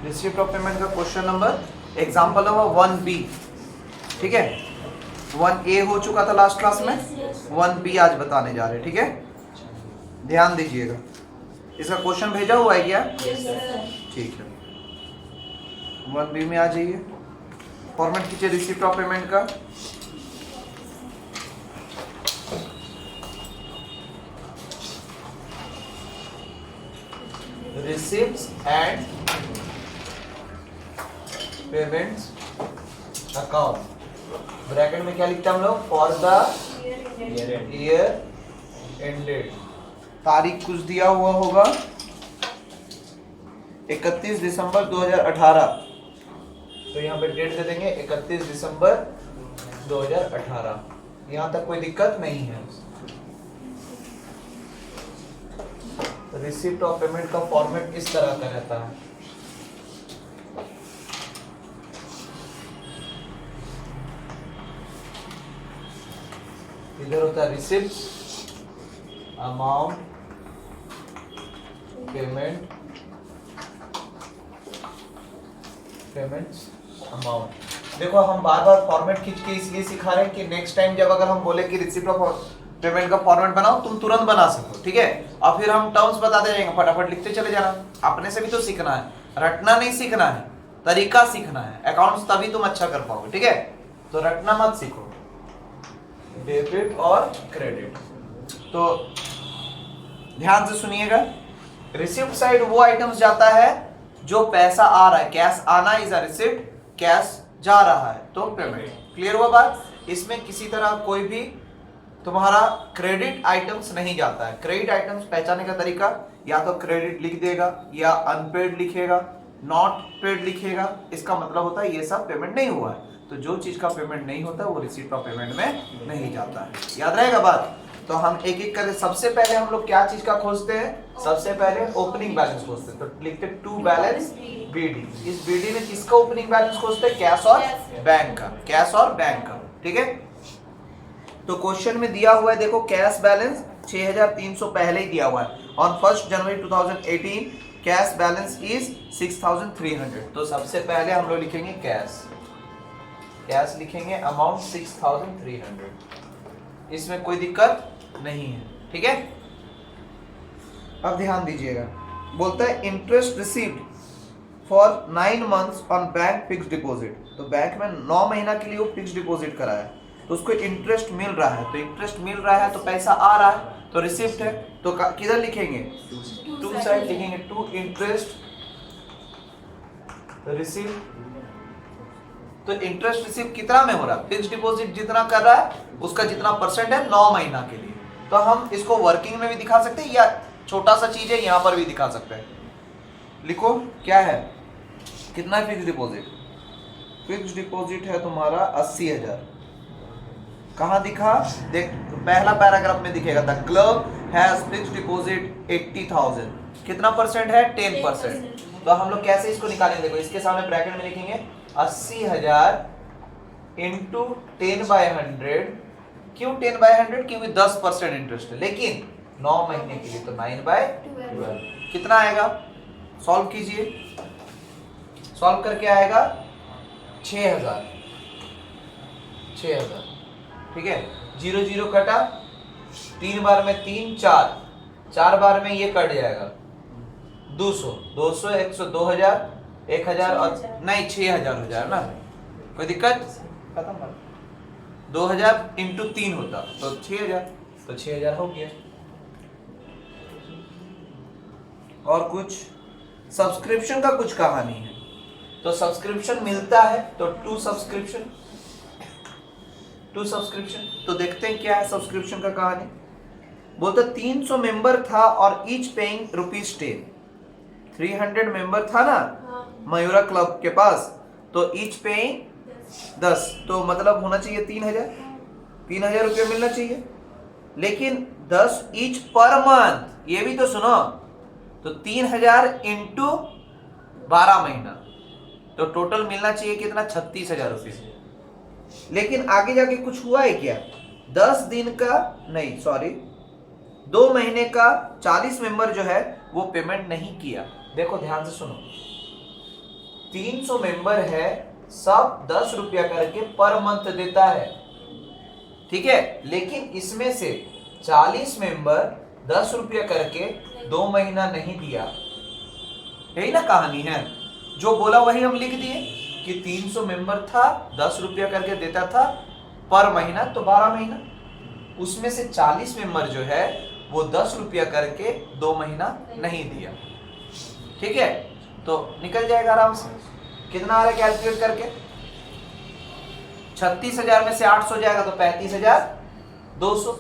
Receipt of payment का question number example number 1B। ठीक है, 1A हो चुका था लास्ट क्लास में, 1B आज बताने जा रहे हैं। ठीक है, ध्यान दीजिएगा। इसका क्वेश्चन भेजा हुआ है क्या? ठीक है, 1B में आ जाइए। फॉर्मेट कीजिए रिसिप्ट ऑफ पेमेंट का। Receipts and payments account, bracket में क्या लिखते हैं हम लोग? For the year ended. तारीख कुछ दिया हुआ होगा 31 दिसंबर 2018, तो यहाँ पे डेट दे देंगे 31 दिसंबर 2018। यहाँ तक कोई दिक्कत नहीं है। रिसिप्ट ऑफ पेमेंट का फॉर्मेट इस तरह का रहता है। इधर होता है रिसिप्ट, अमाउंट, पेमेंट्स अमाउंट। देखो हम बार बार फॉर्मेट खींच के इसलिए सिखा रहे हैं कि नेक्स्ट टाइम जब अगर हम बोले कि रिसिप्ट ऑफ पेमेंट का फॉर्मेट बनाओ, तुम तुरंत बना सको। ठीक है, और फिर हम टर्म्स बताते जाएंगे, फटाफट लिखते चले जाना। अपने से भी तो सीखना है, रटना नहीं सीखना है, तरीका सीखना है। अकाउंट्स तभी तुम अच्छा कर पाओगे। ठीक है, तो रटना मत सीखो। डेबिट और क्रेडिट, तो ध्यान से सुनिएगा। रिसिप्ट साइड वो आइटम्स जाता है जो पैसा आ रहा है, कैश आना इज अ रिसिप्ट, कैश जा रहा है तो पेमेंट। क्लियर हुआ बात? इसमें किसी तरह कोई भी तुम्हारा क्रेडिट आइटम्स नहीं जाता है। क्रेडिट आइटम्स पहचानने का तरीका, या तो क्रेडिट लिख देगा या अनपेड लिखेगा, नॉट पेड लिखेगा, इसका मतलब होता है ये सब पेमेंट नहीं हुआ है। तो जो चीज का पेमेंट नहीं होता वो रिसीप्ट ऑफ पेमेंट में नहीं जाता है। याद रहेगा बात? तो हम एक एक करके, सबसे पहले हम लोग क्या चीज का खोजते हैं? सबसे पहले ओपनिंग बैलेंस खोजते हैं, तो लिखते हैं टू बैलेंस बीडी। इस बीडी में किसका ओपनिंग बैलेंस खोजते हैं? कैश और बैंक का, कैश और बैंक का। ठीक है, तो क्वेश्चन में दिया हुआ है, देखो कैश बैलेंस 6300 पहले ही दिया हुआ है। On 1 January 2018 cash balance is 6300। तो सबसे पहले हम लोग लिखेंगे कैश, कैश लिखेंगे अमाउंट 6300, इसमें कोई दिक्कत नहीं है। ठीक है, अब ध्यान दीजिएगा। बोलता है interest received for 9 months on bank fix deposit. तो बैंक में 9 महीना के लिए वो फिक्स डिपॉजिट कराया, तो उसको इंटरेस्ट मिल रहा है। तो इंटरेस्ट मिल रहा है तो पैसा आ रहा है, तो रिसिप्ट है। तो किधर लिखेंगे? टू साइड लिखेंगे, टू इंटरेस्ट रिसीव्ड। तो इंटरेस्ट रिसीव कितना में हो रहा है? फिक्स डिपॉजिट जितना कर रहा है उसका जितना परसेंट है 9 महीना के लिए। तो हम इसको वर्किंग में भी दिखा सकते हैं, या छोटा सा चीज है यहां पर भी दिखा सकते हैं। लिखो क्या है, कितना है फिक्स डिपॉजिट? फिक्स डिपॉजिट है तुम्हारा 80,000। कहां दिखा? देख, पहला पैराग्राफ में दिखेगा, the club has fix deposit 80,000। कितना परसेंट है? 10%। तो हम लोग कैसे इसको निकालेंगे? देखो इसके सामने ब्रैकेट में लिखेंगे 80,000 इंटू 10/100। क्यों 10/100? क्योंकि 10% इंटरेस्ट है, लेकिन 9 महीने के लिए तो 9/12। कितना आएगा? सॉल्व कीजिए, सॉल्व करके आएगा 6,000। ठीक है, 0 0 कटा, 3 बार में 3 4, 4 बार में ये कट जाएगा 200, 200 100 2000, 1000 और नहीं 6000 हो जाएगा ना, कोई दिक्कत? खत्म बात। 2000 इंटू 3 होता तो 6000, तो 6000 हो गया। और कुछ सब्सक्रिप्शन का कुछ कहानी है, तो सब्सक्रिप्शन मिलता है तो टू सब्सक्रिप्शन। तो देखते हैं क्या है सब्सक्रिप्शन का कहानी। बोलते 300 मेंबर था और ईच पेइंग ₹10। 300 मेंबर था ना मयूरा क्लब के पास, तो ईच पेइंग 10, तो मतलब होना चाहिए 3,000 रुपये मिलना चाहिए। लेकिन 10 ईच पर मंथ, ये भी तो सुनो, तो 3,000 इंटू 12 महीना, तो टोटल मिलना चाहिए कितना? 36,000 रुपये। लेकिन आगे जाके कुछ हुआ है क्या? 10 दिन का नहीं, सॉरी 2 महीने का 40 मेंबर जो है वो पेमेंट नहीं किया। देखो ध्यान से सुनो, 300 मेंबर है, सब 10 रुपया करके पर मंथ देता है, ठीक है। लेकिन इसमें से 40 मेंबर 10 रुपया करके 2 महीना नहीं दिया, यही ना कहानी है। जो बोला वही हम लिख दिए कि 300 मेंबर था, 10 रुपया करके देता था पर महीना, तो 12 महीना। उसमें से 40 मेंबर जो है वो 10 रुपया करके 2 महीना नहीं दिया, ठीक है। तो निकल जाएगा आराम से। कितना आ रहा है कैलकुलेट करके? 36,000 में से 800 जाएगा तो 35,200,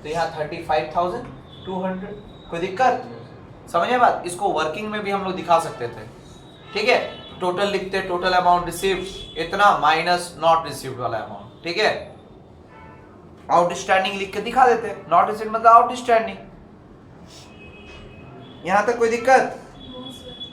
तो यहाँ 35,200। कोई दिक्कत? समझे बात? इसको वर्किंग में भी हम लोग दिखा सकते थे, ठीक है। टोटल लिखते, टोटल अमाउंट रिसीव्ड इतना माइनस नॉट रिसीव्ड वाला अमाउंट, ठीक है। आउटस्टैंडिंग लिख के दिखा देते, नॉट रिसीव्ड मतलब आउटस्टैंडिंग। यहां तक कोई दिक्कत?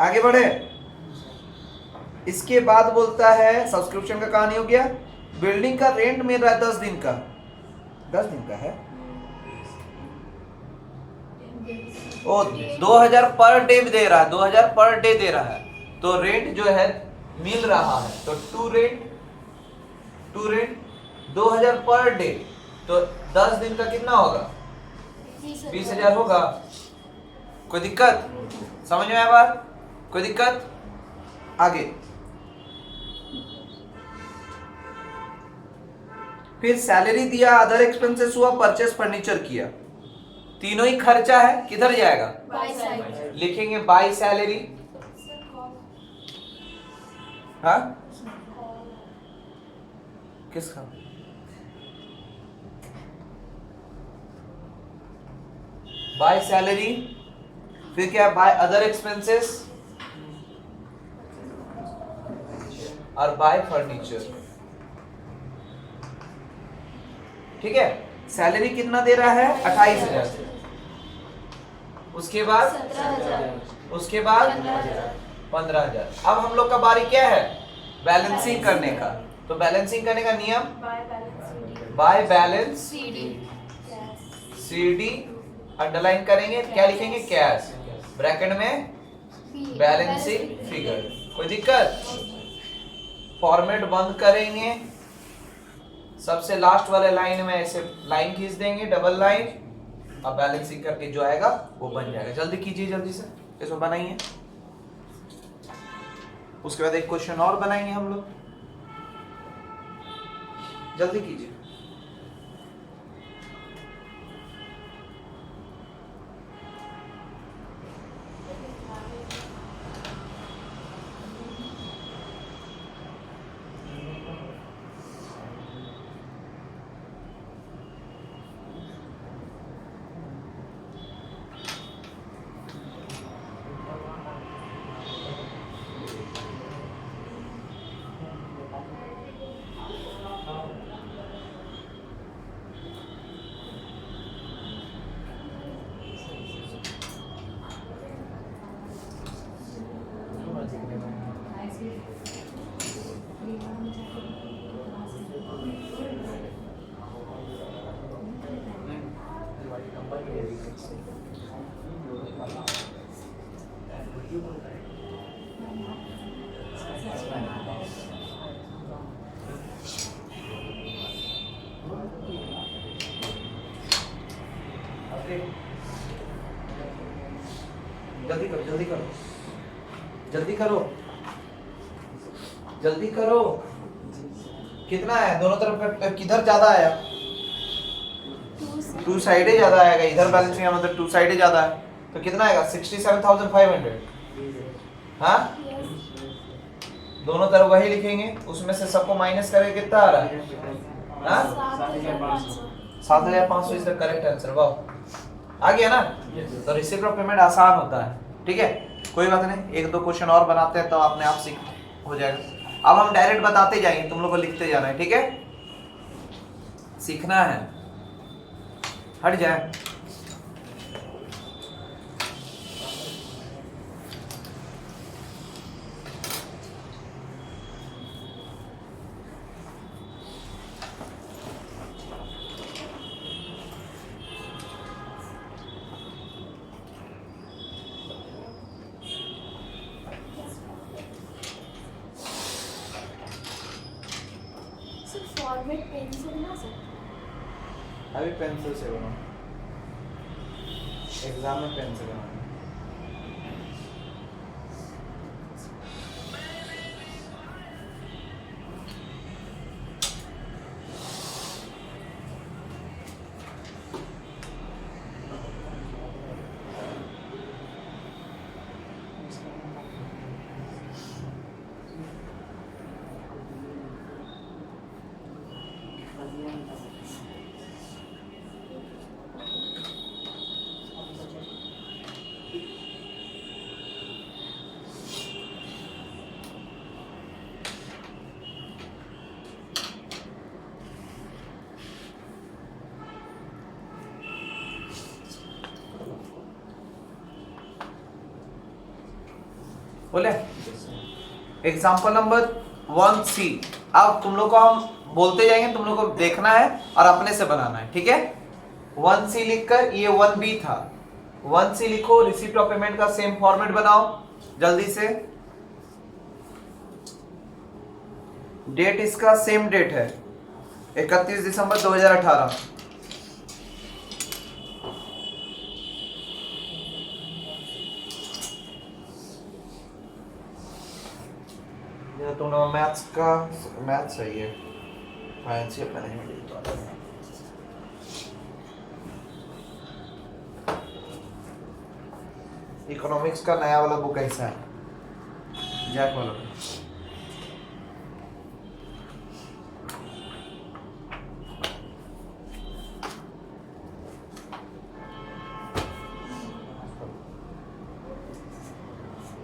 आगे बढ़े। इसके बाद बोलता है सब्सक्रिप्शन का कहानी हो गया। बिल्डिंग का रेंट मिल रहा है 10 दिन का, 10 दिन का है, ओ 2000 पर डे दे रहा है, 2000 पर डे दे रहा है, तो रेंट जो है मिल रहा है, तो टू रेंट 2000 पर डे, तो 10 दिन का कितना होगा? 20,000 होगा। कोई दिक्कत? समझ में आया बात? कोई दिक्कत? आगे फिर सैलरी दिया, अदर एक्सपेंसेस हुआ, परचेस फर्नीचर किया, तीनों ही खर्चा है, किधर जाएगा? लिखेंगे बाय सैलरी, हाँ किसका? बाय सैलरी, फिर क्या? बाय अदर एक्सपेंसेस और बाय फर्नीचर, ठीक है। सैलरी कितना दे रहा है? 28,000। उसके बाद 17,000। उसके बाद 15,000। अब हम लोग का बारी क्या है? बैलेंसिंग करने का। तो बैलेंसिंग करने का नियम, बाय बैलेंस सीडी अंडरलाइन करेंगे, क्या लिखेंगे? कैश, ब्रैकेट में बैलेंसिंग फिगर। कोई दिक्कत? फॉर्मेट बंद करेंगे, सबसे लास्ट वाले लाइन में ऐसे लाइन खींच देंगे, डबल लाइन, अब बैलेंसिंग करके जो आएगा वो बन जाएगा। जल्दी कीजिए, जल्दी से इसमें बनाइए। उसके बाद एक क्वेश्चन और बनाएंगे हम लोग, जल्दी कीजिए। जल्दी करो, जल्दी करो, जल्दी करो, जल्दी करो। कितना है दोनों तरफ का? किधर ज्यादा आया? टू साइड ज्यादा आएगा, इधर बैलेंसिंग है मतलब टू साइड ज्यादा है, तो कितना आएगा? 67,500। हाँ, दोनों तरफ वही लिखेंगे, उसमें से सबको माइनस करके कितना आ रहा है? हाँ, 7,500 इज द करेक्ट आंसर। वाह, आ गया ना? तो रिसीप्ट ऑफ पेमेंट आसान होता है, ठीक है। कोई बात नहीं, एक दो क्वेश्चन और बनाते हैं तो अपने आप सीख हो जाएगा। अब हम डायरेक्ट बताते जाएंगे, तुम लोग को लिखते जाना है, ठीक है। सीखना है, हट जाए। फॉर्मेट पेन से बना सकते अभी पेंसिल से बनाओ, एग्जाम में पेन से बनाना। बोले एग्जाम्पल नंबर 1C। अब तुम लोग को हम बोलते जाएंगे, तुम लोग को देखना है और अपने से बनाना है, ठीक है। 1C लिखकर, ये 1B था, 1C लिखो, रिसीप्ट ऑफ पेमेंट का सेम फॉर्मेट बनाओ जल्दी से। डेट इसका सेम डेट है 31 दिसंबर 2018। तुम लोग मैथ्स सही है, फाइनेंशियल मैनेजमेंट। इकोनॉमिक्स का नया वाला बुक ऐसा है, जैक वाला।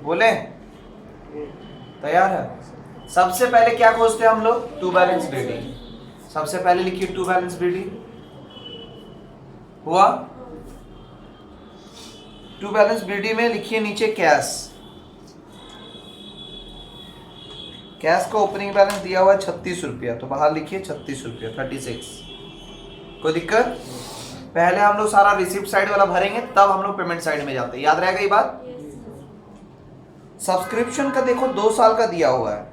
बोले तैयार है। सबसे पहले क्या खोजते हैं हम लोग? To balance BD. सबसे पहले लिखिए टू बैलेंस बीडी। हुआ? टू बैलेंस बीडी में लिखिए नीचे कैश। कैश का ओपनिंग बैलेंस दिया हुआ है 36 रुपया, तो बाहर लिखिए 36 रुपया, 36। कोई दिक्कत? पहले हम लोग सारा रिसिप्ट साइड वाला भरेंगे, तब हम लोग पेमेंट साइड में जाते हैं। याद रहेगा ये बात? सब्सक्रिप्शन का देखो 2 साल का दिया हुआ है,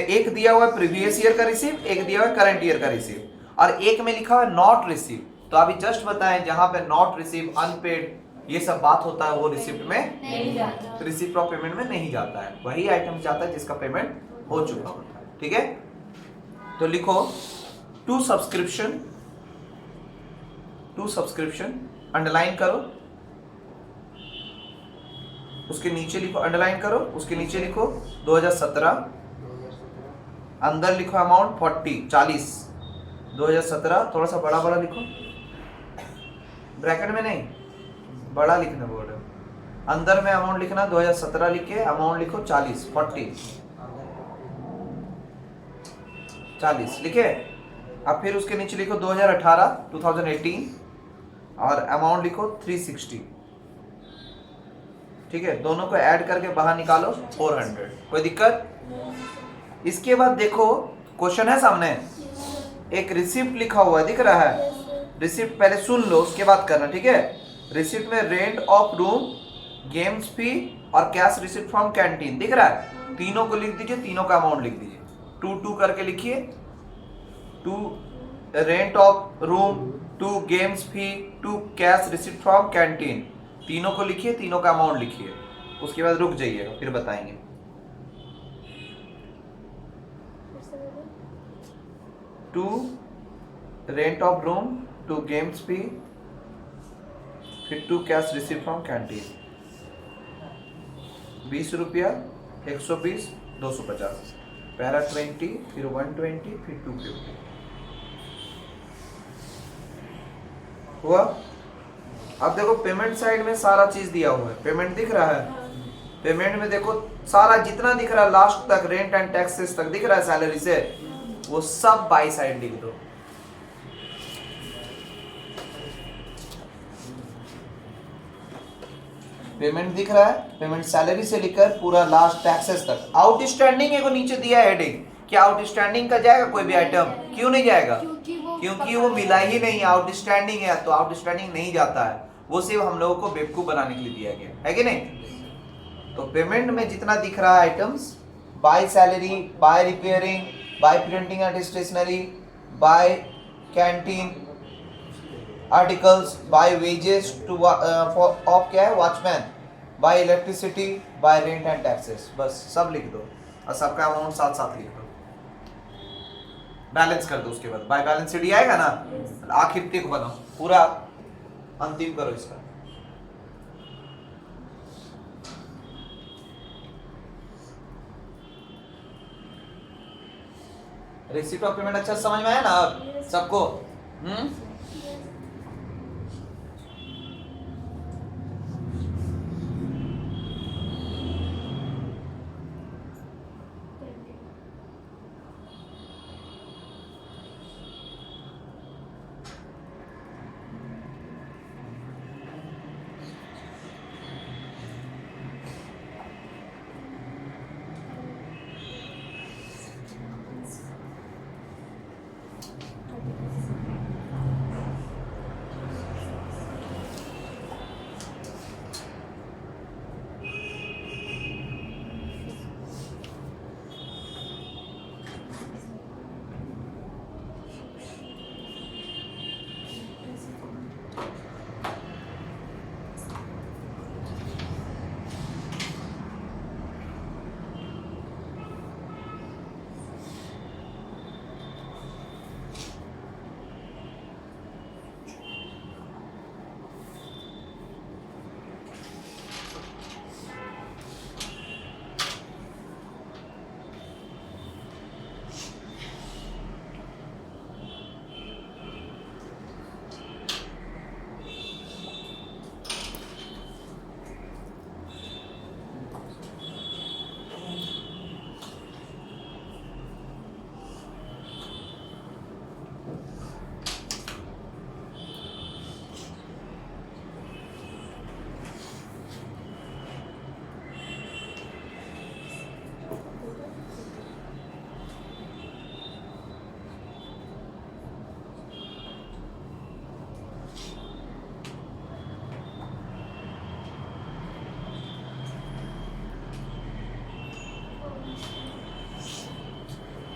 एक दिया हुआ है प्रीवियस ईयर का रिसीव, एक दिया हुआ है करंट ईयर का रिसीव, और एक में लिखा हुआ है नॉट रिसीव। तो अभी जस्ट बताएं, जहां पे नॉट रिसीव, अनपेड, ये सब बात होता है, वो रिसिप्ट में नहीं जाता, रिसिप्ट ऑफ पेमेंट में नहीं जाता है। वही आइटम जाता है जिसका पेमेंट हो चुका होता है, ठीक है। तो लिखो टू सब्सक्रिप्शन, अंडरलाइन करो, उसके नीचे लिखो, अंडरलाइन करो, उसके नीचे लिखो 2017, अंदर लिखो अमाउंट 40, 2017, थोड़ा सा बड़ा बड़ा लिखो, ब्रैकेट में नहीं, बड़ा लिखना बोल रहे हो। अंदर में अमाउंट लिखना 2017 लिख के अमाउंट लिखो 40 लिखे। अब फिर उसके नीचे लिखो 2018 और अमाउंट लिखो 360, ठीक है। दोनों को ऐड करके बाहर निकालो 400। कोई दिक्कत? इसके बाद देखो क्वेश्चन है सामने, एक रिसिप्ट लिखा हुआ है, दिख रहा है? रिसिप्ट पहले सुन लो, उसके बाद करना, ठीक है। रिसिप्ट में रेंट ऑफ रूम, गेम्स फी और कैश रिसिप्ट फ्रॉम कैंटीन दिख रहा है। तीनों को लिख दीजिए, तीनों का अमाउंट लिख दीजिए, 2 करके लिखिए। 2 rent of room, 2 games fee, 2 cash receipt from canteen, तीनों को लिखिए, तीनों का अमाउंट लिखिए। उसके बाद रुक जाइएगा, फिर बताएंगे। 2 रेंट ऑफ रूम, 2 गेम्स फी, फिर 2 कैश रिसिप्ट फ्रॉम कैंटीन, 20 रुपया, 120, 250, पहला 20, फिर 120, फिर 250। हुआ? अब देखो पेमेंट साइड में सारा चीज दिया हुआ है, पेमेंट दिख रहा है? पेमेंट में देखो सारा जितना दिख रहा है लास्ट तक, रेंट एंड टैक्सेस तक दिख रहा है सैलरी से, वो सब बाई साइड लिख दो। पेमेंट दिख रहा है, पेमेंट सैलरी से लेकर पूरा लास्ट टैक्सेस तक। आउटस्टैंडिंग को नीचे दिया है हेडिंग, क्या आउटस्टैंडिंग का जाएगा कोई भी आइटम? क्यों नहीं जाएगा? क्योंकि वो मिला ही नहीं, आउटस्टैंडिंग है, तो आउटस्टैंडिंग नहीं जाता है। वो सिर्फ हम लोगों को बेवकूफ बनाने के लिए दिया गया है कि नहीं? तो पेमेंट में जितना दिख रहा है items, by salary, by repairing, by printing and stationery, by canteen articles, by wages to of क्या है watchman, by electricity, by rent and taxes. बस सब लिख दो और सबका अमाउंट साथ साथ लिख दो, बैलेंस कर दो। उसके बाद बाय बैलेंस शीट आएगा ना, आखिर तक बनाओ पूरा, अंतिम करो इसका। रिसीप्ट ऑफ पेमेंट अच्छा समझ में आया ना अब सबको?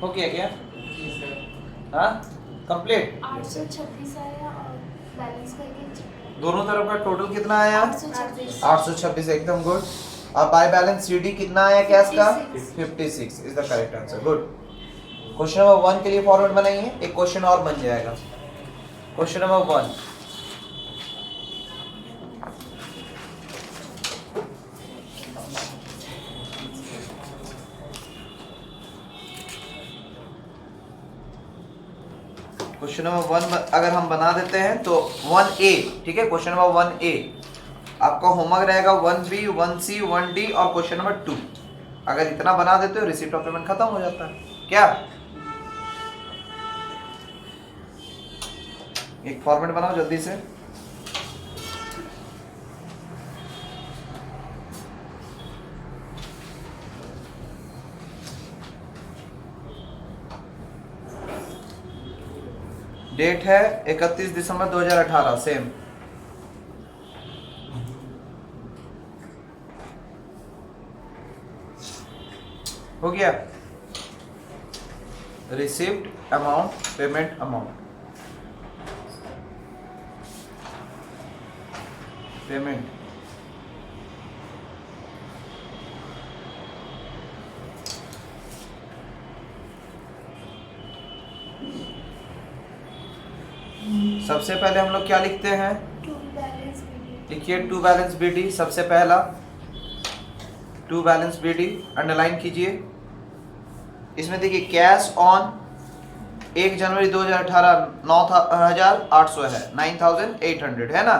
हो गया क्या? हाँ कंप्लीट। 826 आया और बैलेंस करके दोनों तरफ का टोटल कितना आया? 826। 826 एकदम गुड। अब बाय बैलेंस सीडी कितना आया कैश का? 56 is the correct answer. Good. Question number 1 के लिए फॉर्मेट बनाइए, एक क्वेश्चन और बन जाएगा। क्वेश्चन नंबर 1, क्वेश्चन नंबर 1 अगर हम बना देते हैं तो 1A, ठीक है। क्वेश्चन नंबर 1A आपका होमवर्क रहेगा 1B, 1C, 1D और क्वेश्चन नंबर 2। अगर इतना बना देते हो रिसीप्ट ऑफ पेमेंट खत्म हो जाता है। क्या एक फॉर्मेट बनाओ जल्दी से। डेट है 31 दिसंबर 2018, सेम। हो गया। Receipt amount, payment amount, payment, सबसे पहले हम लोग क्या लिखते हैं? To balance BD. लिखिए टू बैलेंस बीडी। सबसे पहला टू बैलेंस बीडी अंडरलाइन कीजिए। इसमें देखिए कैश ऑन 1 जनवरी 2018 9,800 है, 9,800 है ना।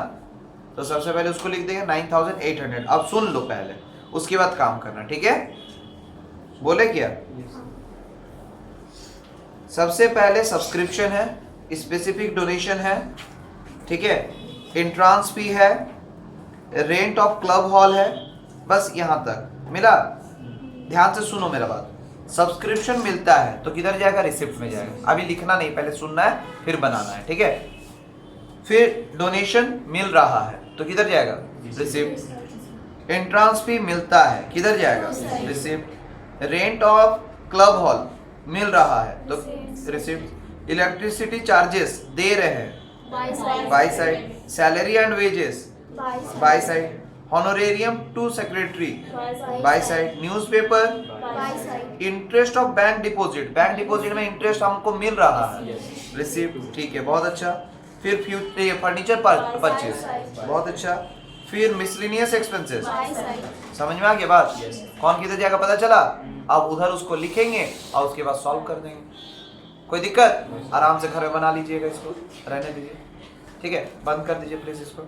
तो सबसे पहले उसको लिख देंगे 9,800। अब सुन लो पहले, उसके बाद काम करना, ठीक है? बोले क्या? सबसे पहले सब्सक्रिप्शन है, स्पेसिफिक डोनेशन है, ठीक है, एंट्रांस फी है, रेंट ऑफ क्लब हॉल है, बस यहां तक मिला। ध्यान से सुनो मेरा बात। सब्सक्रिप्शन मिलता है तो किधर जाएगा? रिसिप्ट में जाएगा। अभी लिखना नहीं, पहले सुनना है फिर बनाना है, ठीक है? फिर डोनेशन मिल रहा है तो किधर जाएगा? रिसिप्ट। एंट्रांस फी मिलता है, किधर जाएगा? Receipt. Rent of club hall मिल रहा है तो रिसिप्ट। इलेक्ट्रिसिटी चार्जेस दे रहे हैं by side. Salary and wages by side. Honorarium to secretary by side. Newspaper. Interest of bank deposit, bank deposit में इंटरेस्ट हमको मिल रहा है, रिसिप्ट। ठीक है, बहुत अच्छा। फिर फर्नीचर परचेज, बहुत अच्छा। फिर मिसलिनियस एक्सपेंसेस, समझ में आ गया बात? कौन किधर जाएगा पता चला? अब उधर उसको लिखेंगे और उसके बाद सॉल्व कर देंगे। कोई दिक्कत? आराम से घर में बना लीजिएगा, इसको रहने दीजिए। ठीक है, बंद कर दीजिए प्लीज इसको।